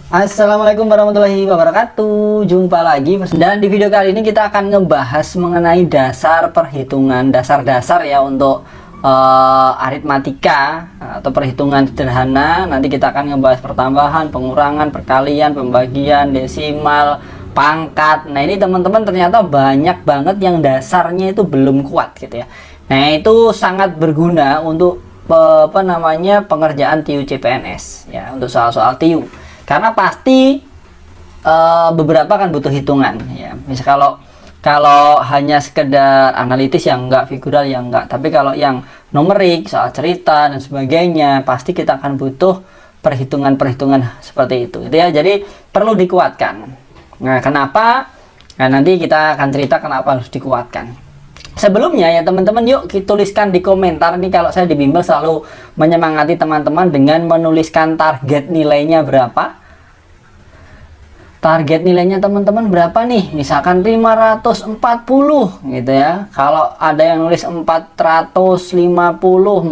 Assalamualaikum warahmatullahi wabarakatuh. Jumpa lagi, dan di video kali ini kita akan ngebahas mengenai dasar perhitungan, dasar-dasar ya untuk aritmatika atau perhitungan sederhana. Nanti kita akan ngebahas pertambahan, pengurangan, perkalian, pembagian, desimal, pangkat. Nah, ini teman-teman ternyata banyak banget yang dasarnya itu belum kuat gitu ya. Nah, itu sangat berguna untuk pengerjaan TIU CPNS ya, untuk soal-soal TIU. Karena pasti beberapa kan butuh hitungan ya. Misal kalau hanya sekedar analitis yang enggak, figural yang enggak, tapi kalau yang numerik, soal cerita dan sebagainya, pasti kita akan butuh perhitungan-perhitungan seperti itu ya. Jadi perlu dikuatkan. Nah, kenapa? Nah, nanti kita akan cerita kenapa harus dikuatkan. Sebelumnya ya teman-teman, yuk kita tuliskan di komentar nih. Kalau saya di bimbel selalu menyemangati teman-teman dengan menuliskan target nilainya berapa. Target nilainya teman-teman berapa nih? Misalkan 540 gitu ya. Kalau ada yang nulis 450,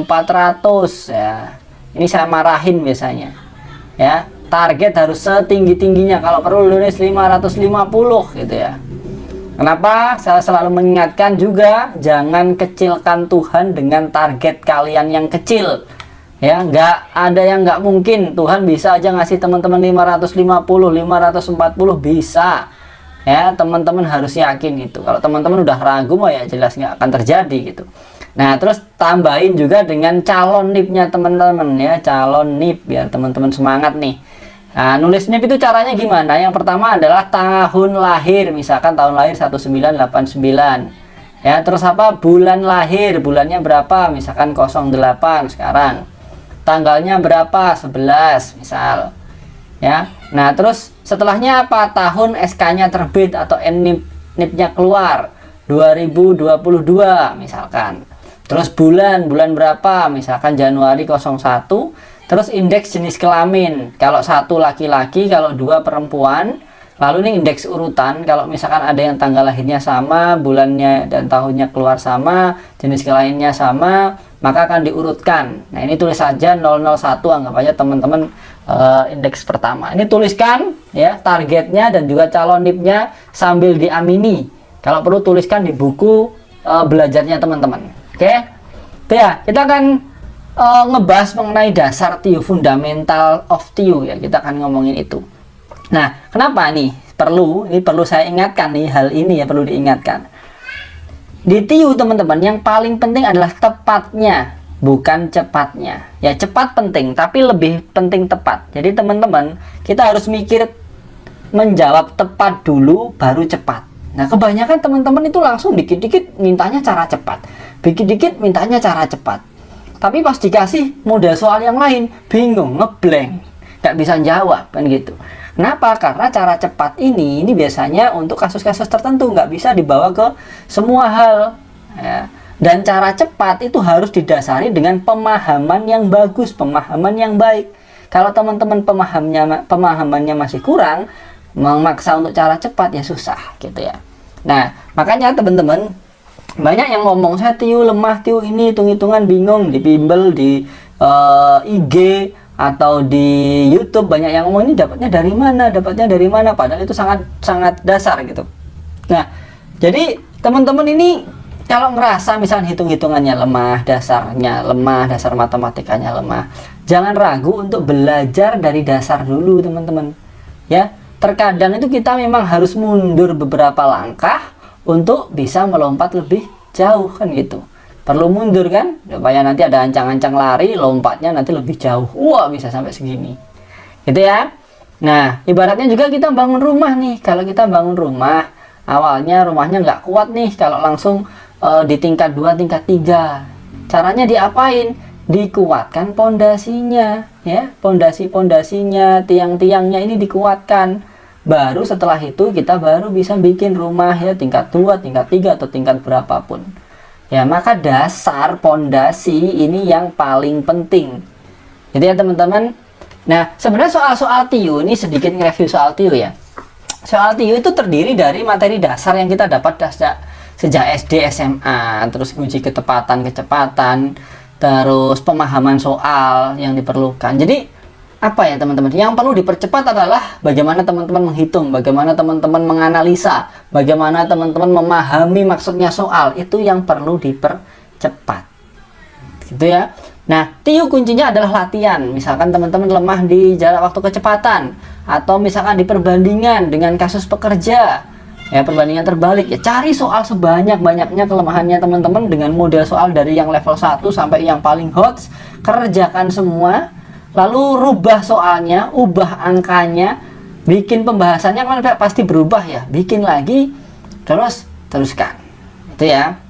400 ya. Ini saya marahin biasanya. Ya, target harus setinggi-tingginya. Kalau perlu nulis 550 gitu ya. Kenapa? Saya selalu mengingatkan juga, jangan kecilkan Tuhan dengan target kalian yang kecil. Ya, nggak ada yang nggak mungkin. Tuhan bisa aja ngasih teman-teman 550, 540 bisa. Ya, teman-teman harus yakin itu. Kalau teman-teman udah ragu mah ya jelas nggak akan terjadi gitu. Nah, terus tambahin juga dengan calon NIP-nya teman-teman ya, calon NIP biar teman-teman semangat nih. Nah, nulis NIP itu caranya gimana? Yang pertama adalah tahun lahir, misalkan tahun lahir 1989. Ya, terus apa? Bulan lahir, bulannya berapa? Misalkan 08 sekarang. Tanggalnya berapa? 11 misal. Ya. Nah, terus setelahnya apa? Tahun SK-nya terbit atau NIP-nya keluar 2022 misalkan. Terus bulan berapa? Misalkan Januari 01. Terus indeks jenis kelamin, kalau satu laki-laki, kalau dua perempuan. Lalu ini indeks urutan, kalau misalkan ada yang tanggal lahirnya sama, bulannya dan tahunnya keluar sama, jenis kelaminnya sama, maka akan diurutkan. Nah, ini tulis saja 001, anggap aja teman-teman indeks pertama. Ini tuliskan ya targetnya dan juga calon NIP-nya sambil diamini. Kalau perlu tuliskan di buku belajarnya teman-teman. Oke? Itu ya, kita akan ngebahas mengenai dasar TIU, fundamental of TIU ya, kita akan ngomongin itu. Nah, kenapa nih ini perlu saya ingatkan nih, hal ini ya perlu diingatkan. Di TIU teman-teman, yang paling penting adalah tepatnya, bukan cepatnya. Ya, cepat penting, tapi lebih penting tepat. Jadi teman-teman, kita harus mikir menjawab tepat dulu baru cepat. Nah, kebanyakan teman-teman itu langsung dikit-dikit mintanya cara cepat, dikit-dikit mintanya cara cepat. Tapi pas dikasih model soal yang lain, bingung, ngeblank, nggak bisa jawab kan gitu. Kenapa? Karena cara cepat ini biasanya untuk kasus-kasus tertentu, nggak bisa dibawa ke semua hal ya. Dan cara cepat itu harus didasari dengan pemahaman yang bagus, pemahaman yang baik. Kalau teman-teman pemahamannya masih kurang, memaksa untuk cara cepat ya susah gitu ya. Nah, makanya teman-teman, banyak yang ngomong saya TIU lemah, TIU ini hitung-hitungan bingung, di bimbel, di IG atau di YouTube banyak yang ngomong ini dapatnya dari mana, padahal itu sangat dasar gitu. Nah, jadi teman-teman ini kalau ngerasa misalnya hitung-hitungannya lemah, dasarnya lemah, dasar matematikanya lemah, jangan ragu untuk belajar dari dasar dulu teman-teman ya. Terkadang itu kita memang harus mundur beberapa langkah untuk bisa melompat lebih jauh kan gitu. Perlu mundur kan, supaya nanti ada ancang-ancang lari, lompatnya nanti lebih jauh. Wah, bisa sampai segini gitu ya. Nah, ibaratnya juga kita bangun rumah nih. Kalau kita bangun rumah, awalnya rumahnya nggak kuat nih kalau langsung di tingkat 2, tingkat 3. Caranya diapain? Dikuatkan pondasinya ya. Pondasinya, tiang-tiangnya ini dikuatkan. Baru setelah itu kita baru bisa bikin rumah ya tingkat 2, tingkat 3 atau tingkat berapapun. Ya, maka dasar pondasi ini yang paling penting. Gitu ya teman-teman. Nah, sebenarnya soal-soal TIU ini sedikit nge-review soal TIU ya. Soal TIU itu terdiri dari materi dasar yang kita dapat sejak SD, SMA, terus uji ketepatan, kecepatan, terus pemahaman soal yang diperlukan. Jadi apa ya teman-teman, yang perlu dipercepat adalah bagaimana teman-teman menghitung, bagaimana teman-teman menganalisa, bagaimana teman-teman memahami maksudnya soal, itu yang perlu dipercepat gitu ya. Nah, TIU kuncinya adalah latihan. Misalkan teman-teman lemah di jarak waktu kecepatan, atau misalkan di perbandingan dengan kasus pekerja, ya perbandingan terbalik, ya cari soal sebanyak-banyaknya kelemahannya teman-teman dengan model soal dari yang level 1 sampai yang paling hot, kerjakan semua, lalu rubah soalnya, ubah angkanya, bikin pembahasannya kan pasti berubah ya, bikin lagi, teruskan itu ya.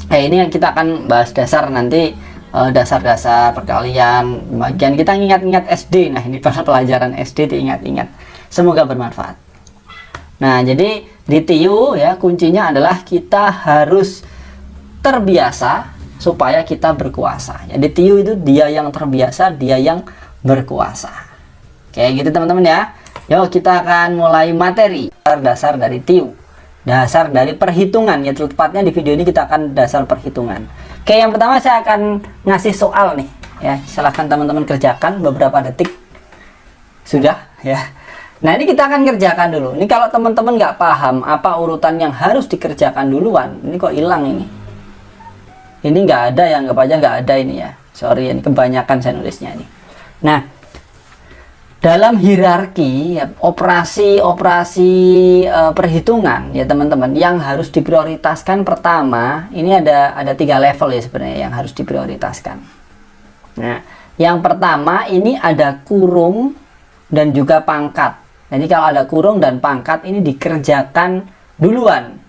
Ini yang kita akan bahas dasar nanti, dasar-dasar perkalian, bagian kita ingat-ingat SD. Nah, ini pelajaran SD diingat-ingat, semoga bermanfaat. Nah, jadi di TIU ya kuncinya adalah kita harus terbiasa supaya kita berkuasa. Jadi TIU itu dia yang terbiasa, dia yang berkuasa. Kayak gitu teman-teman ya. Yuk kita akan mulai materi dasar dari TIU, dasar dari perhitungan ya, tepatnya di video ini kita akan dasar perhitungan. Oke, yang pertama saya akan ngasih soal nih ya, silahkan teman-teman kerjakan beberapa detik. Sudah ya. Nah, ini kita akan kerjakan dulu. Ini kalau teman-teman nggak paham apa urutan yang harus dikerjakan duluan, ini kok hilang ini. Ini nggak ada, yang anggap aja nggak ada ini ya. Sorry, ini kebanyakan saya nulisnya ini. Nah, dalam hierarki ya, operasi perhitungan ya teman-teman, yang harus diprioritaskan pertama, ini ada 3 level ya sebenarnya yang harus diprioritaskan. Nah, yang pertama ini ada kurung dan juga pangkat. Jadi kalau ada kurung dan pangkat ini dikerjakan duluan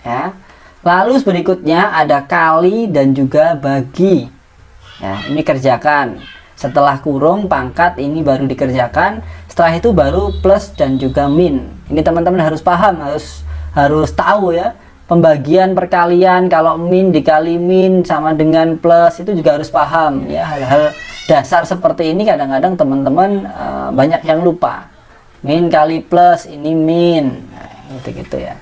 ya. Lalu berikutnya ada kali dan juga bagi ya, ini kerjakan. Setelah kurung, pangkat, ini baru dikerjakan. Setelah itu baru plus dan juga min. Ini teman-teman harus paham, harus tahu ya. Pembagian perkalian, kalau min dikali min sama dengan plus, itu juga harus paham ya. Hal-hal dasar seperti ini kadang-kadang teman-teman banyak yang lupa. Min kali plus, ini min. Nah, gitu-gitu ya.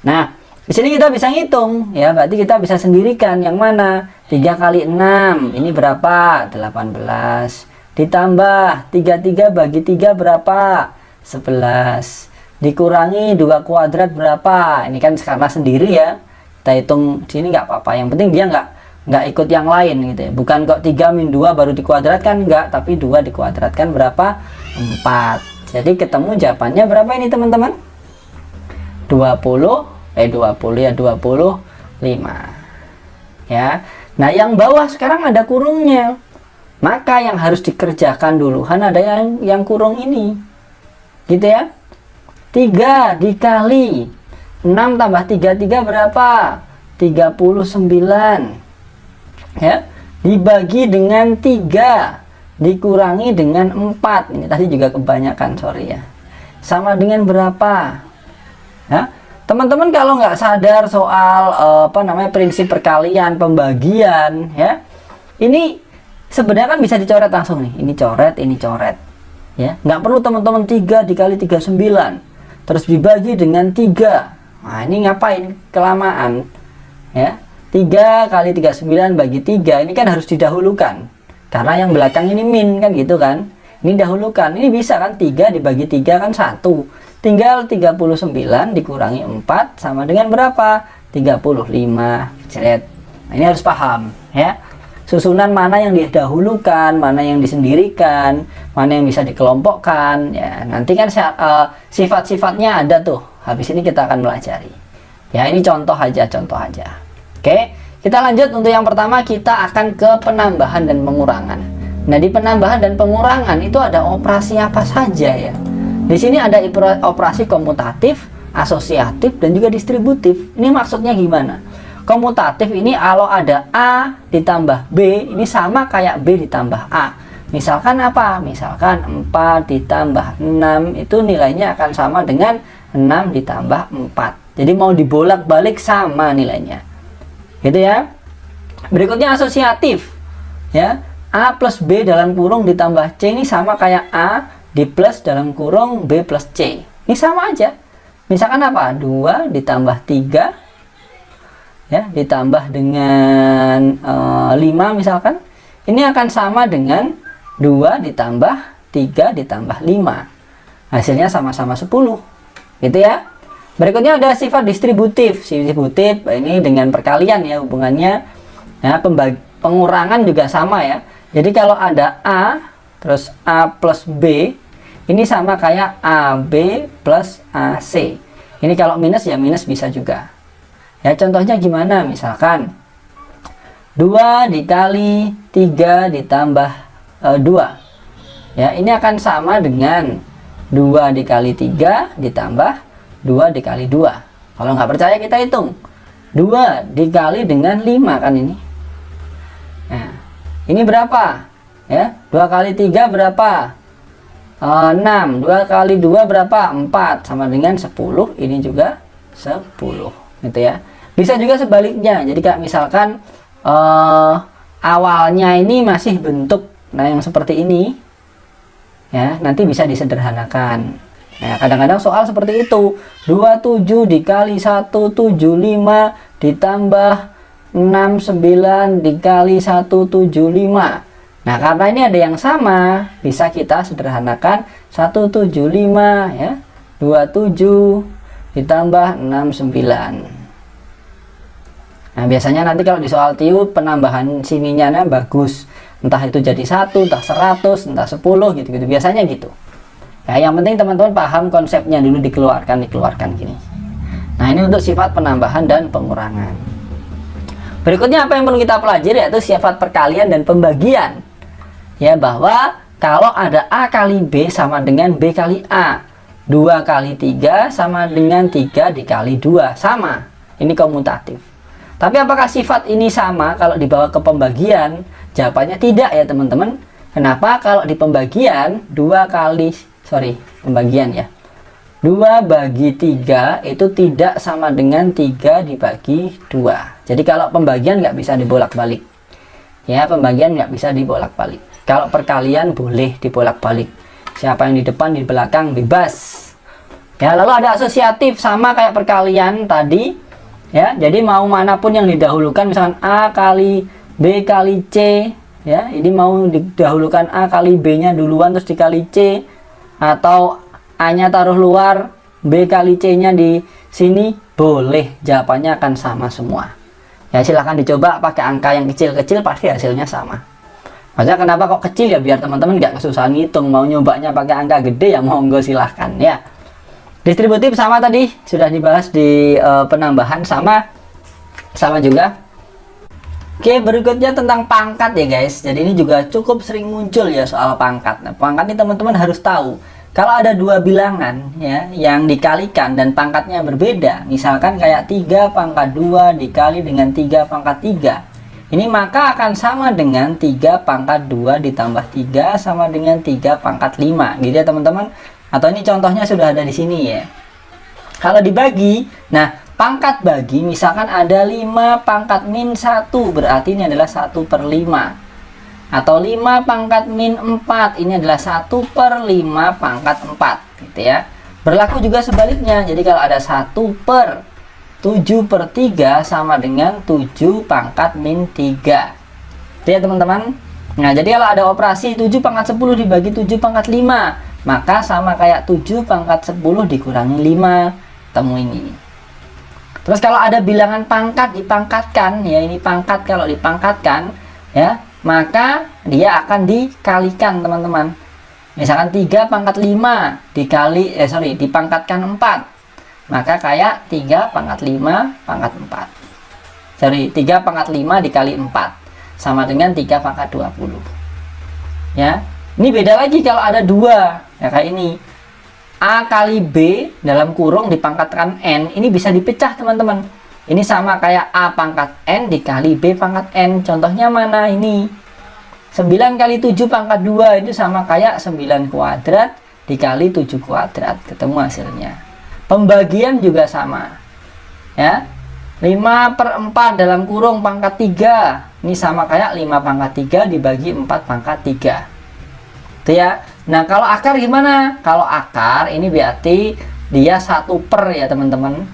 Nah, di sini kita bisa ngitung ya, berarti kita bisa sendirikan yang mana. 3 kali 6 ini berapa? 18. Ditambah 33 bagi 3 berapa? 11. Dikurangi 2 kuadrat berapa? Ini kan karena sendiri ya, kita hitung sini nggak apa-apa, yang penting dia nggak ikut yang lain gitu ya. Bukan kok 3 min 2 baru dikuadratkan, enggak, tapi 2 dikuadratkan berapa? 4. Jadi ketemu jawabannya berapa ini teman-teman? 25 ya. Nah, yang bawah sekarang ada kurungnya, maka yang harus dikerjakan duluan ada yang kurung ini gitu ya. 3 dikali 6 tambah 33 berapa? 39 ya, dibagi dengan 3 dikurangi dengan 4, ini tadi juga kebanyakan, sorry ya, sama dengan berapa ya. Teman-teman kalau nggak sadar soal prinsip perkalian, pembagian ya, ini sebenarnya kan bisa dicoret langsung nih, ini coret ya, nggak perlu teman-teman 3 dikali 39 terus dibagi dengan 3. Nah, ini ngapain kelamaan ya. 3 kali 39 bagi 3 ini kan harus didahulukan karena yang belakang ini min kan gitu kan, ini dahulukan. Ini bisa kan 3 dibagi 3 kan 1, tinggal 39 dikurangi 4 sama dengan berapa? 35. Jret. Nah, ini harus paham ya. Susunan mana yang didahulukan, mana yang disendirikan, mana yang bisa dikelompokkan ya. Nanti kan sifat-sifatnya ada tuh. Habis ini kita akan pelajari. Ya, ini contoh aja. Oke, kita lanjut. Untuk yang pertama kita akan ke penambahan dan pengurangan. Nah, di penambahan dan pengurangan itu ada operasi apa saja ya? Di sini ada operasi komutatif, asosiatif, dan juga distributif. Ini maksudnya gimana? Komutatif ini kalau ada A ditambah B, ini sama kayak B ditambah A. Misalkan apa? Misalkan 4 ditambah 6, itu nilainya akan sama dengan 6 ditambah 4. Jadi mau dibolak-balik sama nilainya. Gitu ya. Berikutnya asosiatif. Ya. A plus B dalam kurung ditambah C ini sama kayak A di plus dalam kurung B plus C. Ini sama aja. Misalkan apa? 2 ditambah 3 ya, ditambah dengan 5 misalkan. Ini akan sama dengan 2 ditambah 3 ditambah 5. Hasilnya sama-sama 10. Gitu ya. Berikutnya ada sifat distributif. Distributif ini dengan perkalian ya hubungannya. Ya, pengurangan juga sama ya. Jadi kalau ada A, terus A plus B, ini sama kayak AB plus AC. Ini kalau minus ya minus bisa juga. Ya contohnya gimana? Misalkan 2 dikali 3 ditambah 2. Ya ini akan sama dengan 2 dikali 3 ditambah 2 dikali 2. Kalau nggak percaya kita hitung. 2 dikali dengan 5 kan ini. Nah, ini berapa? Ya, 2 kali 3 berapa? 6. 2 kali 2 berapa? 4. Sama dengan 10. Ini juga 10. Gitu ya. Bisa juga sebaliknya. Jadi kayak misalkan awalnya ini masih bentuk yang seperti ini. Ya, nanti bisa disederhanakan. Nah, kadang-kadang soal seperti itu. 27 dikali 175 ditambah 69 dikali 175. Nah, karena ini ada yang sama, bisa kita sederhanakan 175 ya. 27 ditambah 69. Nah, biasanya nanti kalau di soal TIU penambahan sininya bagus. Entah itu jadi 1, entah 100, entah 10 gitu-gitu. Biasanya gitu. Ya, yang penting teman-teman paham konsepnya dulu dikeluarkan gini. Nah, ini untuk sifat penambahan dan pengurangan. Berikutnya apa yang perlu kita pelajari yaitu sifat perkalian dan pembagian. Ya, bahwa kalau ada A kali B sama dengan B kali A. 2 kali 3 sama dengan 3 dikali 2. Sama. Ini komutatif. Tapi apakah sifat ini sama kalau dibawa ke pembagian? Jawabannya tidak ya teman-teman. Kenapa? Kalau di pembagian 2 bagi 3 itu tidak sama dengan 3 dibagi 2. Jadi kalau pembagian nggak bisa dibolak-balik. Ya, pembagian nggak bisa dibolak-balik. Kalau perkalian boleh dibolak-balik. Siapa yang di depan, di belakang, bebas. Ya, lalu ada asosiatif sama kayak perkalian tadi. Ya, jadi mau manapun yang didahulukan, misalkan A kali B kali C. Ya, ini mau didahulukan A kali B-nya duluan terus dikali C. Atau A-nya taruh luar, B kali C-nya di sini, boleh. Jawabannya akan sama semua. Ya, silahkan dicoba pakai angka yang kecil-kecil, pasti hasilnya sama. Maksudnya kenapa kok kecil ya? Biar teman-teman nggak kesusahan ngitung. Mau nyobanya pakai angka gede ya monggo silahkan ya. Distributif sama tadi sudah dibahas di penambahan sama juga. Oke, berikutnya tentang pangkat ya guys. Jadi ini juga cukup sering muncul ya soal pangkat. Nah, pangkat ini teman-teman harus tahu. Kalau ada dua bilangan ya yang dikalikan dan pangkatnya berbeda, misalkan kayak 3 pangkat 2 dikali dengan 3 pangkat 3. Ini maka akan sama dengan 3 pangkat 2 ditambah 3 sama dengan 3 pangkat 5. Gitu ya teman-teman. Atau ini contohnya sudah ada di sini ya. Kalau dibagi, nah pangkat bagi misalkan ada 5 pangkat min 1, berarti ini adalah 1/5. Atau 5 pangkat min 4, ini adalah 1/5 pangkat 4 gitu ya. Berlaku juga sebaliknya. Jadi kalau ada 1/7/3 sama dengan 7 pangkat min 3. Itu ya teman-teman. Nah, jadi kalau ada operasi 7 pangkat 10 dibagi 7 pangkat 5, maka sama kayak 7 pangkat 10 dikurangi 5. Temu ini. Terus kalau ada bilangan pangkat dipangkatkan, ya ini pangkat kalau dipangkatkan, ya, maka dia akan dikalikan teman-teman. Misalkan 3 pangkat 5 dipangkatkan 4. Maka kayak 3 pangkat 5 pangkat 4. 3 pangkat 5 dikali 4. Sama dengan 3 pangkat 20. Ya. Ini beda lagi kalau ada 2. Ya kayak ini. A kali B dalam kurung dipangkatkan N. Ini bisa dipecah teman-teman. Ini sama kayak A pangkat N dikali B pangkat N. Contohnya mana ini? 9 kali 7 pangkat 2 itu sama kayak 9 kuadrat dikali 7 kuadrat. Ketemu hasilnya. Pembagian juga sama. Ya. 5/4 dalam kurung pangkat 3. Ini sama kayak 5 pangkat 3 dibagi 4 pangkat 3. Itu ya. Nah, kalau akar gimana? Kalau akar ini berarti dia 1/per ya, teman-teman.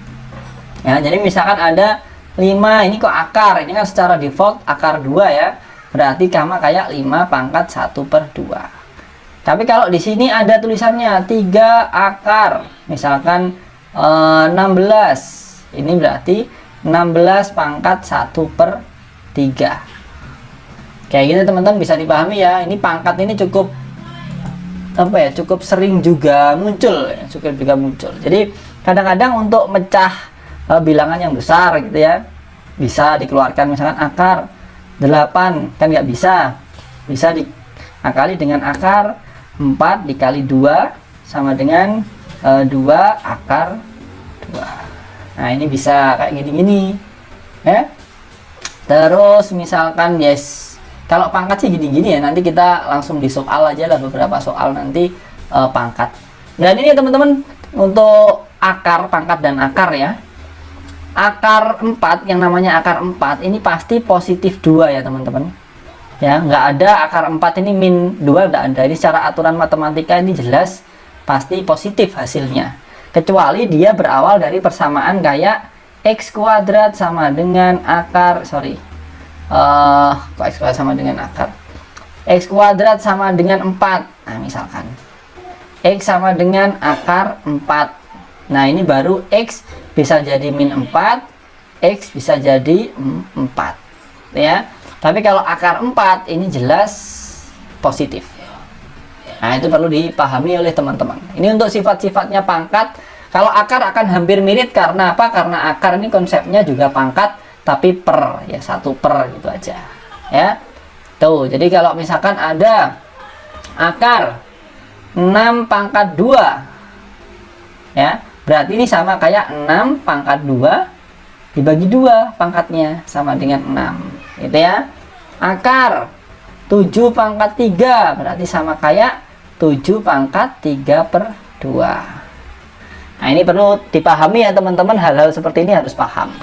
Ya, jadi misalkan ada 5, ini kok akar. Ini kan secara default akar 2 ya. berarti sama kayak 5 pangkat 1/2. Tapi kalau di sini ada tulisannya 3 akar, misalkan 16, ini berarti 16 pangkat 1/3. Kayak gitu teman-teman, bisa dipahami ya. Ini pangkat ini cukup apa ya, cukup sering juga muncul ya, cukup juga muncul. Jadi kadang-kadang untuk mecah bilangan yang besar gitu ya, bisa dikeluarkan misalkan akar 8, kan nggak bisa diakali dengan akar 4 dikali 2 sama dengan 2 akar 2. Nah ini bisa kayak gini-gini ya. Terus misalkan kalau pangkat sih gini-gini ya, nanti kita langsung di soal aja lah, beberapa soal nanti pangkat. Dan ini teman-teman untuk akar, pangkat dan akar ya. Akar 4, yang namanya akar 4 ini pasti positif 2 ya teman-teman. Ya, nggak ada akar 4 ini min 2, nggak ada. Ini secara aturan matematika ini jelas pasti positif hasilnya. Kecuali dia berawal dari persamaan kayak x kuadrat sama dengan akar, kok x kuadrat sama dengan akar, x kuadrat sama dengan 4. Nah misalkan x sama dengan akar 4, nah ini baru x bisa jadi min 4, x bisa jadi 4 ya. Tapi kalau akar 4 ini jelas positif. Nah itu perlu dipahami oleh teman-teman. Ini untuk sifat-sifatnya pangkat. Kalau akar akan hampir mirip, karena apa? Karena akar ini konsepnya juga pangkat tapi per ya, 1 per gitu aja ya. Tuh, jadi kalau misalkan ada akar 6 pangkat 2 ya, berarti ini sama kayak 6 pangkat 2 dibagi 2 pangkatnya sama dengan 6 gitu ya. Akar 7 pangkat 3 berarti sama kayak 7 pangkat 3/2. Nah ini perlu dipahami ya teman-teman, hal-hal seperti ini harus paham.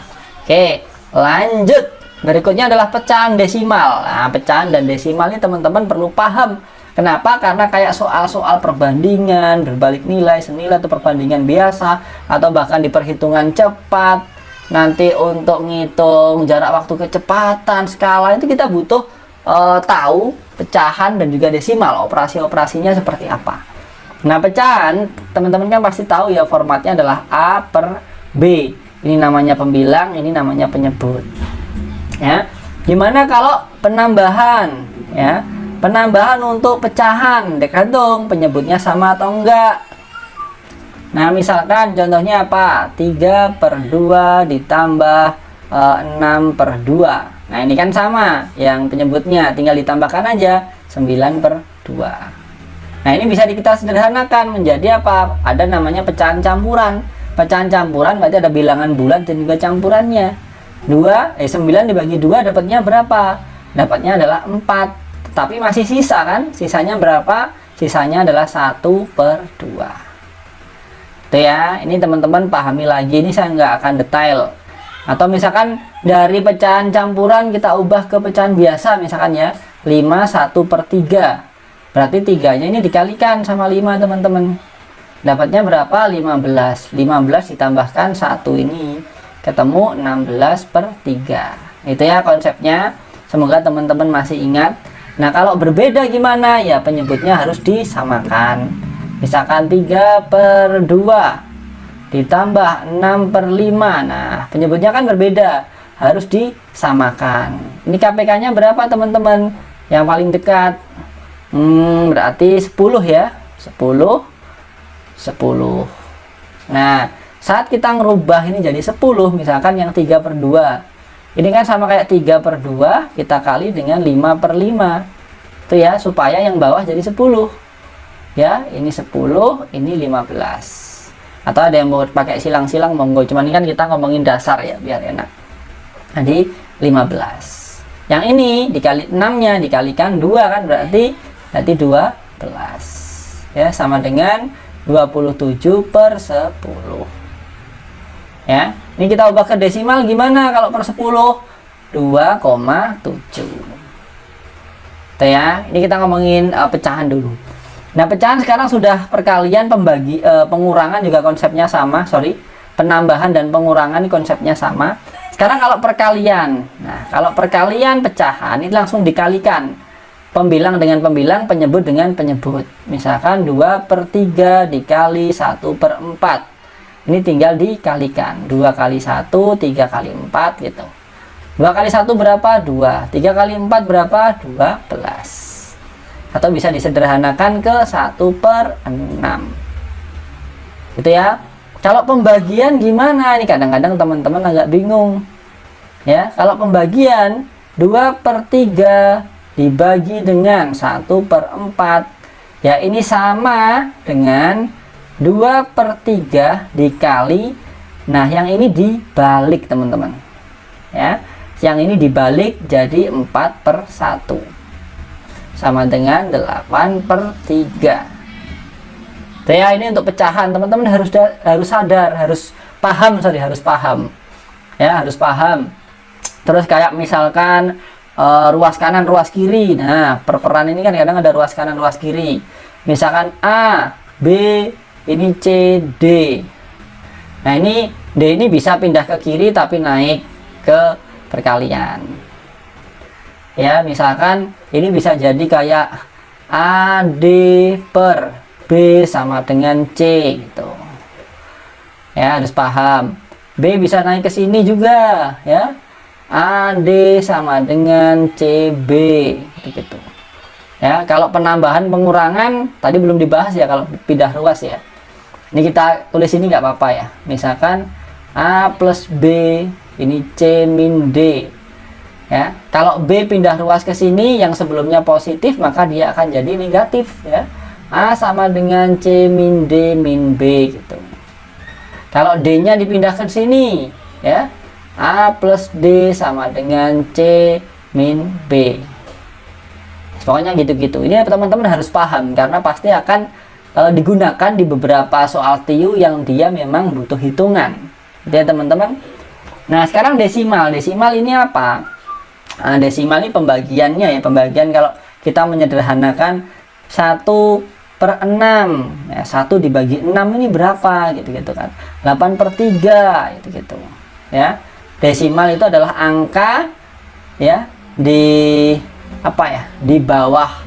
Oke, lanjut. Berikutnya adalah pecahan desimal. Nah, pecahan dan desimal ini teman-teman perlu paham. Kenapa? Karena kayak soal-soal perbandingan, berbalik nilai, senilai atau perbandingan biasa, atau bahkan di perhitungan cepat, nanti untuk ngitung jarak waktu kecepatan, skala, itu kita butuh tahu pecahan dan juga desimal, operasi-operasinya seperti apa. Nah, pecahan teman-teman kan pasti tahu ya, formatnya adalah A per B. Ini namanya pembilang, ini namanya penyebut. Ya. Gimana kalau penambahan ya? Penambahan untuk pecahan tergantung penyebutnya sama atau enggak. Nah, misalkan contohnya apa? 3/2 ditambah 6/2. Nah, ini kan sama yang penyebutnya, tinggal ditambahkan aja 9/2. Nah, ini bisa kita sederhanakan menjadi apa? Ada namanya pecahan campuran. Pecahan campuran berarti ada bilangan bulat dan juga campurannya. 9 dibagi 2 dapatnya berapa? Dapatnya adalah 4. Tapi masih sisa kan? Sisanya berapa? Sisanya adalah 1/2. Itu ya. Ini teman-teman pahami lagi. Ini saya nggak akan detail. Atau misalkan dari pecahan campuran kita ubah ke pecahan biasa, misalkan ya 5 1/3. Berarti 3-nya ini dikalikan sama 5 teman-teman. Dapatnya berapa? 15. 15 ditambahkan 1 ini ketemu 16/3. Itu ya konsepnya. Semoga teman-teman masih ingat. Nah, kalau berbeda gimana? Ya penyebutnya harus disamakan. Misalkan 3/2 ditambah 6/5. Nah, penyebutnya kan berbeda, harus disamakan. Ini KPK-nya berapa teman-teman? Yang paling dekat berarti 10 ya. 10. Nah, saat kita ngerubah ini jadi 10, misalkan yang 3/2, ini kan sama kayak 3/2 kita kali dengan 5/5 itu ya, supaya yang bawah jadi 10 ya. Ini 10, ini 15. Atau ada yang mau pakai silang-silang monggo, cuman ini kan kita ngomongin dasar ya biar enak. Jadi 15. Yang ini dikali 6-nya dikalikan 2 kan, berarti 12 ya, sama dengan 27/10 ya. Ini kita ubah ke desimal gimana kalau per 10? 2,7. Itu ya. Ini kita ngomongin pecahan dulu. Nah, pecahan sekarang sudah perkalian, pengurangan juga konsepnya sama, penambahan dan pengurangan konsepnya sama. Sekarang kalau perkalian, nah kalau perkalian pecahan ini langsung dikalikan, pembilang dengan pembilang, penyebut dengan penyebut. Misalkan 2/3 dikali 1/4, ini tinggal dikalikan, 2 kali 1, 3 kali 4 gitu. 2 kali 1 berapa? 2. 3 kali 4 berapa? 12. Atau bisa disederhanakan ke 1/6 gitu ya. Kalau pembagian gimana? Ini kadang-kadang teman-teman agak bingung ya. Kalau pembagian 2/3 dibagi dengan 1/4, ya ini sama dengan 2/3 dikali, nah yang ini dibalik teman-teman ya, yang ini dibalik jadi 4/1 sama dengan 8/3. Ya, ini untuk pecahan teman-teman harus sadar, harus paham ya, harus paham. Terus kayak misalkan ruas kanan ruas kiri, nah perperan ini kan kadang ada ruas kanan ruas kiri, misalkan A, B, ini C, D. Nah ini D ini bisa pindah ke kiri tapi naik ke perkalian ya. Misalkan ini bisa jadi kayak AD per B sama dengan C gitu ya, harus paham. B bisa naik ke sini juga ya, AD sama dengan CB gitu ya. Kalau penambahan pengurangan tadi belum dibahas ya, kalau pindah ruas ya, ini kita tulis ini nggak apa-apa ya. Misalkan A plus B, ini C min D ya. Kalau B pindah ruas ke sini yang sebelumnya positif, maka dia akan jadi negatif ya. A sama dengan C min D min B gitu. Kalau D nya dipindah ke sini ya, A plus D sama dengan C min B. Pokoknya gitu-gitu. Ini teman-teman harus paham karena pasti akan digunakan di beberapa soal TIU yang dia memang butuh hitungan ya teman-teman. Nah sekarang desimal. Desimal ini apa? Nah, desimal ini pembagiannya ya. Pembagian kalau kita menyederhanakan 1/6 ya, 1 dibagi 6 ini berapa gitu kan, 8/3 gitu ya. Desimal itu adalah angka ya di apa ya, di bawah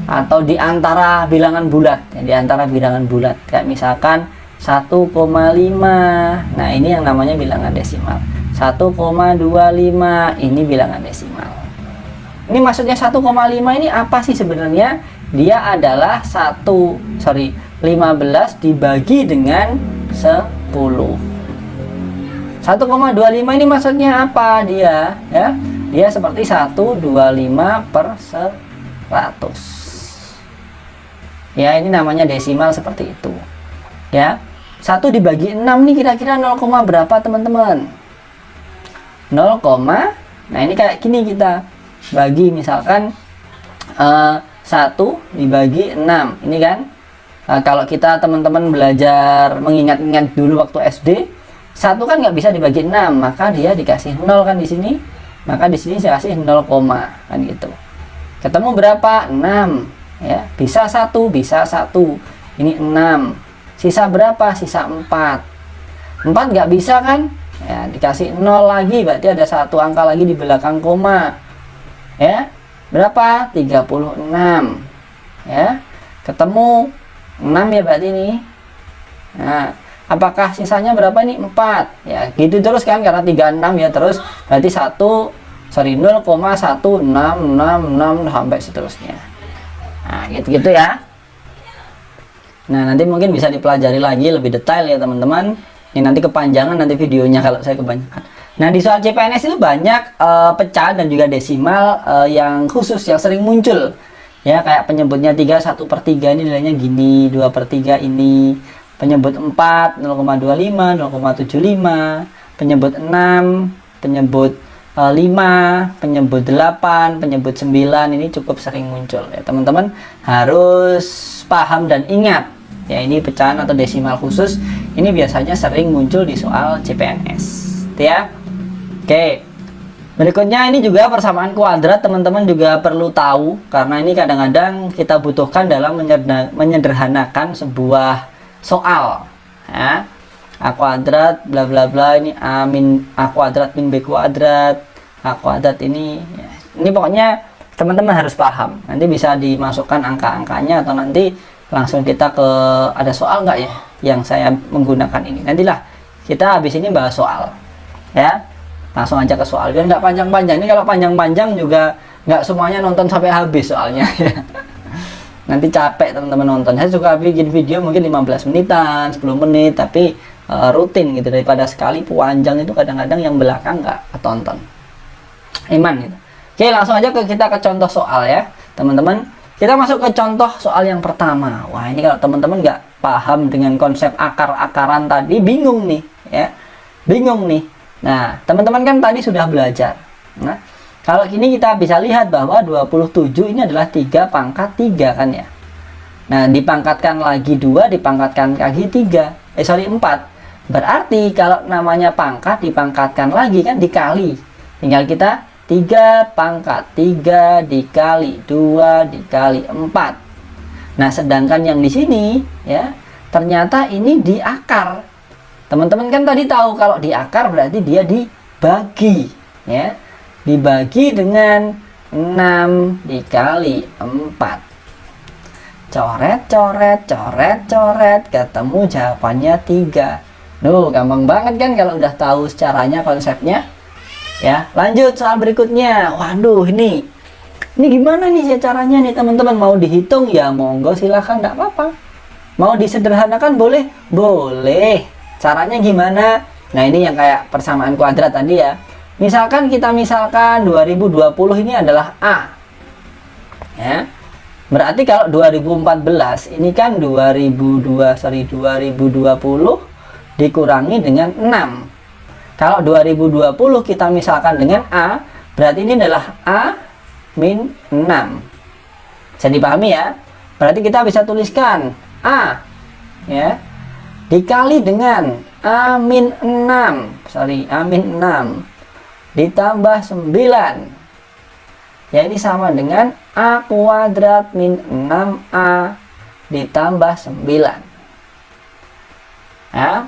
atau di antara bilangan bulat ya, di antara bilangan bulat kayak misalkan 1,5. nah ini yang namanya bilangan desimal. 1,25 ini bilangan desimal. Ini maksudnya 1,5 ini apa sih sebenarnya? Dia adalah 15 dibagi dengan 10. 1,25 ini maksudnya apa dia ya? Dia seperti 1/25/100 ya. Ini namanya desimal seperti itu ya. 1 dibagi 6 nih kira-kira 0, berapa teman-teman? 0, nah ini kayak gini, kita bagi misalkan 1 dibagi 6 ini kan. Kalau kita teman-teman belajar mengingat-ingat dulu waktu SD, 1 kan nggak bisa dibagi 6, maka dia dikasih 0 kan di sini, maka di sini saya kasih 0, kan gitu. Ketemu berapa? 6 ya, bisa 1 ini 6, sisa berapa? Sisa 4 nggak bisa kan ya, dikasih 0 lagi, berarti ada 1 angka lagi di belakang koma ya. Berapa? 36 ya. Ketemu 6 ya berarti ini. Nah apakah sisanya berapa nih? 4 ya, gitu terus kan, karena 36 ya, terus berarti 0,1666 sampai seterusnya. Nah gitu-gitu ya. Nah nanti mungkin bisa dipelajari lagi lebih detail ya teman-teman. Ini nanti kepanjangan nanti videonya kalau saya kebanyakan. Nah di soal CPNS itu banyak pecahan dan juga desimal yang khusus yang sering muncul ya, kayak penyebutnya 3 1/3 ini nilainya gini, 2/3 ini, penyebut 4 0,25 0,75, penyebut 6, penyebut 5, penyebut 8, penyebut 9 ini cukup sering muncul ya teman-teman. Harus paham dan ingat ya, ini pecahan atau desimal khusus ini biasanya sering muncul di soal CPNS ya. Oke, berikutnya ini juga persamaan kuadrat, teman-teman juga perlu tahu karena ini kadang-kadang kita butuhkan dalam menyederhanakan sebuah soal ya. A kuadrat bla bla bla, ini A min A kuadrat min B kuadrat, A kuadrat ini ya. Ini pokoknya teman-teman harus paham. Nanti bisa dimasukkan angka-angkanya, atau nanti langsung kita ke, ada soal nggak ya yang saya menggunakan ini. Nantilah kita habis ini bahas soal ya, langsung aja ke soal biar nggak panjang-panjang. Ini kalau panjang-panjang juga nggak semuanya nonton sampai habis soalnya ya. Nanti capek teman-teman nonton. Saya suka bikin video mungkin 15 menitan, 10 menit, tapi rutin gitu, daripada sekali panjang itu kadang-kadang yang belakang nggak ketonton. Iman gitu. Oke, langsung aja kita ke contoh soal ya teman-teman. Kita masuk ke contoh soal yang pertama. Wah, ini kalau teman-teman nggak paham dengan konsep akar-akaran tadi, bingung nih ya, bingung nih. Nah, teman-teman kan tadi sudah belajar. Nah, kalau ini kita bisa lihat bahwa 27 ini adalah 3 pangkat 3 kan ya. Nah, dipangkatkan lagi 2, dipangkatkan lagi 3. 4. Berarti kalau namanya pangkat dipangkatkan lagi kan dikali. Tinggal kita 3 pangkat 3 dikali 2 dikali 4. Nah, sedangkan yang di sini ya, ternyata ini di akar. Teman-teman kan tadi tahu kalau di akar berarti dia dibagi ya. Dibagi dengan 6 dikali 4. Coret, coret, coret, coret, ketemu jawabannya 3. Duh, gampang banget kan kalau udah tahu caranya, konsepnya. Ya, lanjut soal berikutnya. Waduh, ini gimana nih caranya nih teman-teman? Mau dihitung ya monggo silahkan, enggak apa-apa. Mau disederhanakan boleh? Boleh. Caranya gimana? Nah, ini yang kayak persamaan kuadrat tadi ya. Misalkan 2020 ini adalah A. Ya. Berarti kalau 2014 ini kan 2020 dikurangi dengan 6. Kalau 2020 kita misalkan dengan A, berarti ini adalah A min 6. Bisa dipahami ya? Berarti kita bisa tuliskan A ya dikali dengan A min 6. A min 6 ditambah 9. Ya, ini sama dengan A kuadrat min 6A ditambah 9. Ya.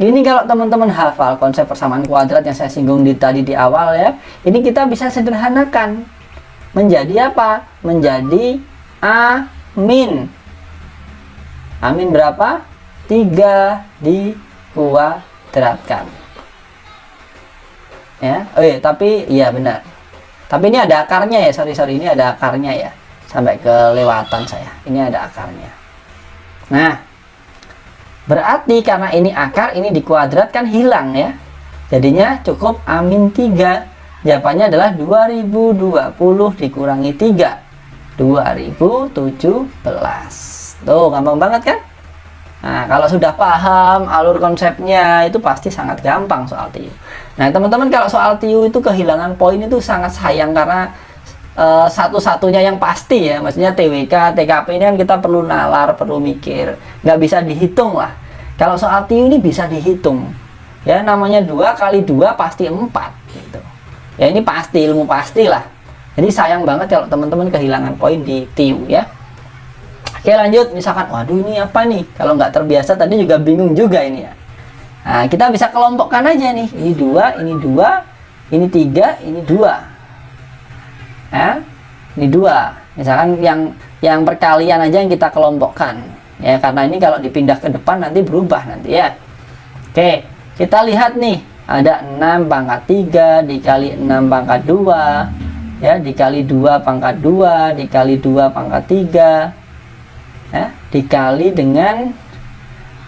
Ini kalau teman-teman hafal konsep persamaan kuadrat yang saya singgung tadi di awal ya, ini kita bisa sederhanakan menjadi apa? Menjadi A min berapa? 3 dikuadratkan. Ya, tapi iya benar. Tapi ini ada akarnya ya, sorry ini ada akarnya ya. Sampai kelewatan saya. Ini ada akarnya. Nah, berarti karena ini akar, ini dikuadratkan hilang ya. Jadinya cukup A min 3. Jawabannya adalah 2020 dikurangi 3. 2017. Tuh, gampang banget kan? Nah, kalau sudah paham alur konsepnya itu pasti sangat gampang soal TIU. Nah, teman-teman kalau soal TIU itu kehilangan poin itu sangat sayang karena satu-satunya yang pasti ya, maksudnya TWK, TKP ini kan kita perlu nalar, perlu mikir, nggak bisa dihitung lah. Kalau soal TIU ini bisa dihitung. Ya, namanya 2 kali 2 pasti 4 gitu. Ya, ini pasti, ilmu pasti lah. Jadi sayang banget kalau teman-teman kehilangan poin di TIU ya. Oke, lanjut. Misalkan, waduh ini apa nih? Kalau nggak terbiasa tadi juga bingung juga ini ya. Nah, kita bisa kelompokkan aja nih. Ini 2, ini 2, ini 3, ini 2. Ya, ini 2. Misalkan yang perkalian aja yang kita kelompokkan. Ya, karena ini kalau dipindah ke depan nanti berubah nanti ya. Oke, kita lihat nih. Ada 6 pangkat 3 dikali 6 pangkat 2. Ya, dikali 2 pangkat 2 dikali 2 pangkat 3. Ya, dikali dengan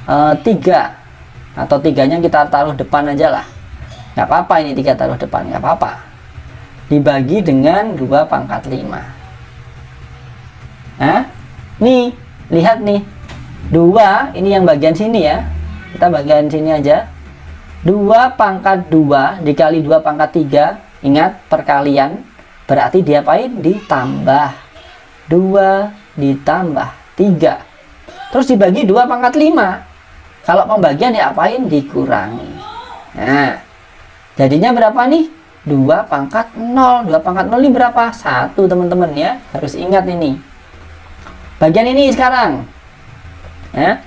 3 atau 3-nya kita taruh depan aja lah, nggak apa-apa, ini 3 taruh depan nggak apa-apa, dibagi dengan 2 pangkat 5. Nah, nih lihat nih 2 ini yang bagian sini ya, kita bagian sini aja. 2 pangkat 2 dikali 2 pangkat 3, ingat perkalian, berarti diapain? Ditambah 2 ditambah 3, terus dibagi 2 pangkat 5. Kalau pembagian diapain? Dikurangi. Nah, jadinya berapa nih? 2 pangkat 0. 2 pangkat 0 ini berapa? 1 teman-teman ya, harus ingat ini. Bagian ini sekarang ya,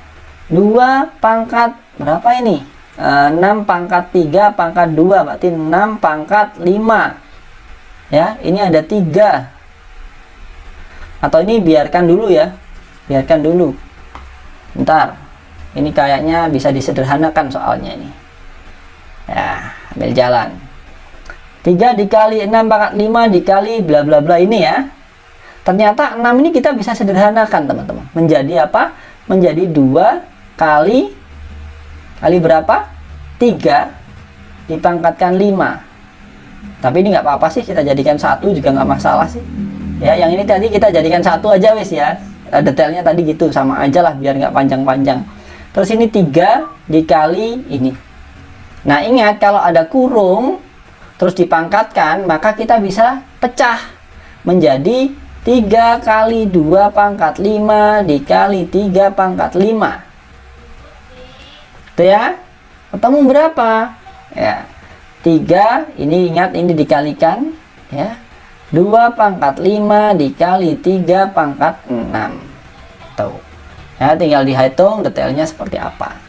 2 pangkat berapa ini? 6 pangkat 3 pangkat 2 berarti 6 pangkat 5. Ya, ini ada 3. Atau ini biarkan dulu ya. Biarkan dulu. Bentar. Ini kayaknya bisa disederhanakan soalnya ini. Ya, ambil jalan. 3 dikali 6 pangkat 5 dikali bla bla bla ini ya. Ternyata 6 ini kita bisa sederhanakan teman-teman. Menjadi apa? Menjadi 2 kali berapa? 3 dipangkatkan 5. Tapi ini nggak apa-apa sih, kita jadikan 1 juga nggak masalah sih. Ya, yang ini tadi kita jadikan 1 aja wes ya. Detailnya tadi gitu, sama aja lah biar nggak panjang-panjang. Terus ini 3 dikali ini. Nah, ingat kalau ada kurung terus dipangkatkan, maka kita bisa pecah menjadi 3 kali 2 pangkat 5 dikali 3 pangkat 5. Itu ya. Ketemu berapa? Ya. 3, ini ingat ini dikalikan ya. 2 pangkat 5 dikali 3 pangkat 6. Tuh. Ya, tinggal dihitung detailnya seperti apa.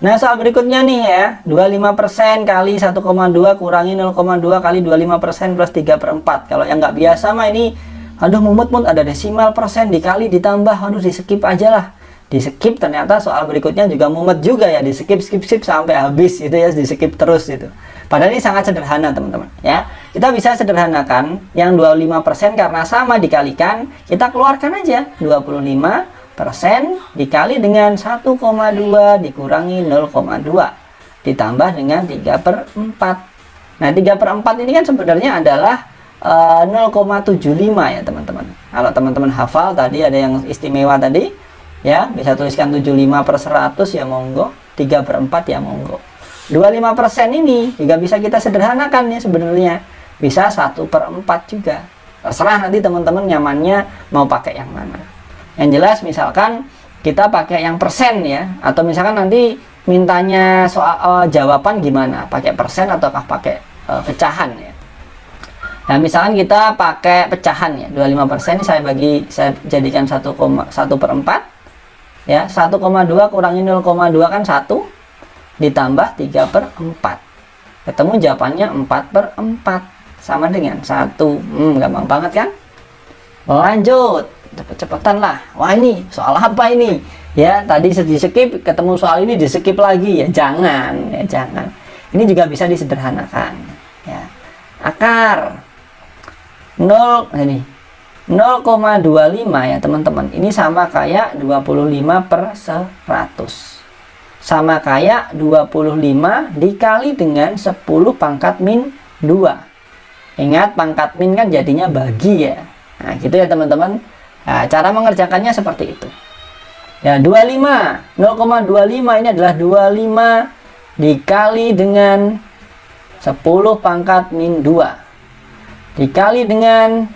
Nah, soal berikutnya nih ya. 25% kali 1,2 kurangi 0,2 kali 25% plus 3/4. Kalau yang nggak biasa mah ini, aduh mut ada desimal persen dikali ditambah, aduh di skip aja lah. Di skip, ternyata soal berikutnya juga mumet juga ya, di skip sampai habis gitu ya, di skip terus gitu. Padahal ini sangat sederhana teman-teman ya. Kita bisa sederhanakan yang 25% karena sama dikalikan, kita keluarkan aja 25% dikali dengan 1,2 dikurangi 0,2 ditambah dengan 3/4. Nah, 3/4 ini kan sebenarnya adalah 0,75 ya teman-teman. Kalau teman-teman hafal tadi ada yang istimewa tadi ya, bisa tuliskan 75/100 ya monggo, 3/4 ya monggo. 25% ini juga bisa kita sederhanakan ya sebenarnya, bisa 1/4 juga. Terserah nanti teman-teman nyamannya mau pakai yang mana. Yang jelas misalkan kita pakai yang persen ya, atau misalkan nanti mintanya soal jawaban gimana, pakai persen ataukah pakai pecahan ya. Nah, misalkan kita pakai pecahan ya, 25% saya jadikan 1/4 ya, 1,2 kurangi 0,2 kan 1 ditambah 3/4. Ketemu jawabannya 4/4 sama dengan 1. Gampang banget kan? Lanjut, cepet-cepetan lah. Wah, ini soal apa ini? Ya, tadi di skip, ketemu soal ini di skip lagi ya. Jangan, ya jangan. Ini juga bisa disederhanakan ya. Akar 0,25 ya teman-teman. Ini sama kayak 25/100. Sama kayak 25 dikali dengan 10 pangkat min 2. Ingat pangkat min kan jadinya bagi ya. Nah, gitu ya teman-teman. Nah, cara mengerjakannya seperti itu. Ya, 0,25 ini adalah 25 dikali dengan 10 pangkat min 2. Dikali dengan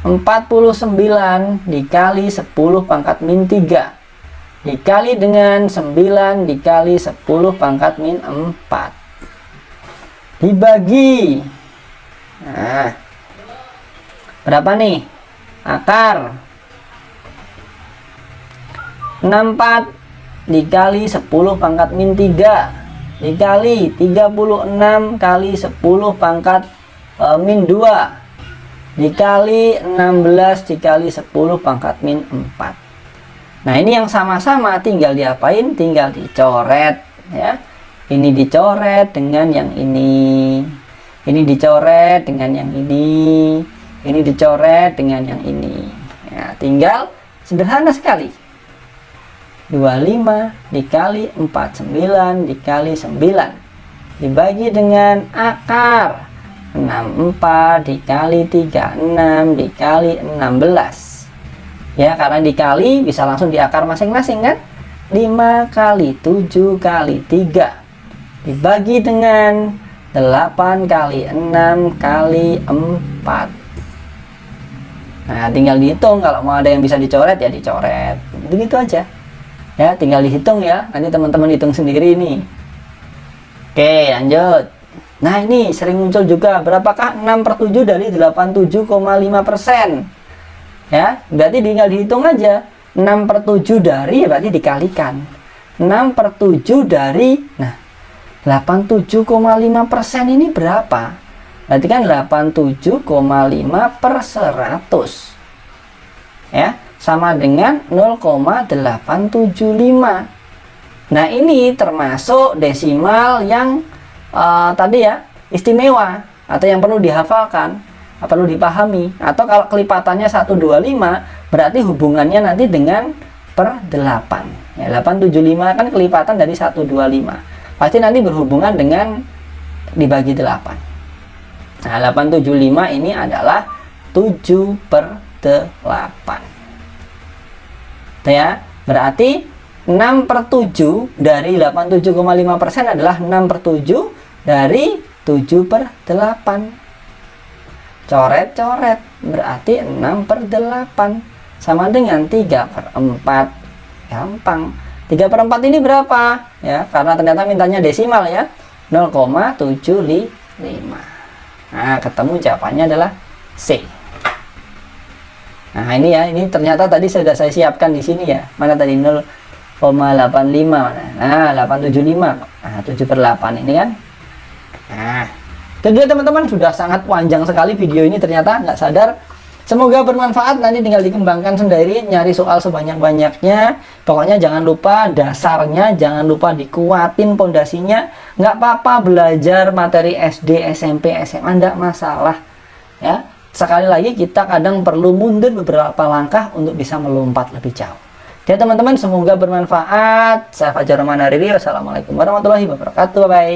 49 dikali 10 pangkat min 3. Dikali dengan 9 dikali 10 pangkat min 4. Dibagi. Nah, berapa nih? Akar 64 dikali 10 pangkat min 3 dikali 36 kali 10 pangkat min 2 dikali 16 dikali 10 pangkat min 4. Nah, ini yang sama-sama tinggal diapain? Tinggal dicoret ya. Ini dicoret dengan yang ini. Ini dicoret dengan yang ini. Ini dicoret dengan yang ini. Ya, tinggal sederhana sekali. 25 dikali 49 dikali 9 dibagi dengan akar 64 dikali 36 dikali 16. Ya, karena dikali bisa langsung di akar masing-masing kan. 5 kali 7 kali 3 dibagi dengan 8 kali 6 kali 4. Nah, tinggal dihitung. Kalau mau ada yang bisa dicoret ya dicoret. Begitu aja. Ya, tinggal dihitung ya. Nanti teman-teman hitung sendiri nih. Oke, lanjut. Nah, ini sering muncul juga. Berapakah 6/7 dari 87,5%? Ya, berarti tinggal dihitung aja. 6/7 dari berarti dikalikan. 6/7 dari, nah 87,5% ini berapa? Berarti kan 87,5 per 100 ya, sama dengan 0,875. Nah ini termasuk desimal yang tadi ya, istimewa atau yang perlu dihafalkan, perlu dipahami. Atau kalau kelipatannya 125, berarti hubungannya nanti dengan per 8 ya. 875 kan kelipatan dari 125, pasti nanti berhubungan dengan dibagi 8. Nah 875 ini adalah 7/8 ya. Berarti 6/7 dari 87,5% adalah 6/7 dari 7/8. Coret-coret, berarti 6/8 sama dengan 3/4. Gampang. 3/4 ini berapa? Ya, karena ternyata mintanya desimal ya. 0,75. Nah, ketemu jawabannya adalah C. Nah, ini ya, ini ternyata tadi sudah saya siapkan di sini ya. Mana tadi 0,85. Nah, 875. Nah, 7/8 ini kan. Nah, jadi teman-teman, sudah sangat panjang sekali video ini, ternyata nggak sadar. Semoga bermanfaat, nanti tinggal dikembangkan sendiri, nyari soal sebanyak-banyaknya. Pokoknya jangan lupa dasarnya, jangan lupa dikuatin pondasinya. Nggak apa-apa belajar materi SD, SMP, SMA, nggak masalah ya. Sekali lagi, kita kadang perlu mundur beberapa langkah untuk bisa melompat lebih jauh. Ya teman-teman, semoga bermanfaat. Saya Fajar Rahman Hariri. Wassalamualaikum warahmatullahi wabarakatuh. Bye.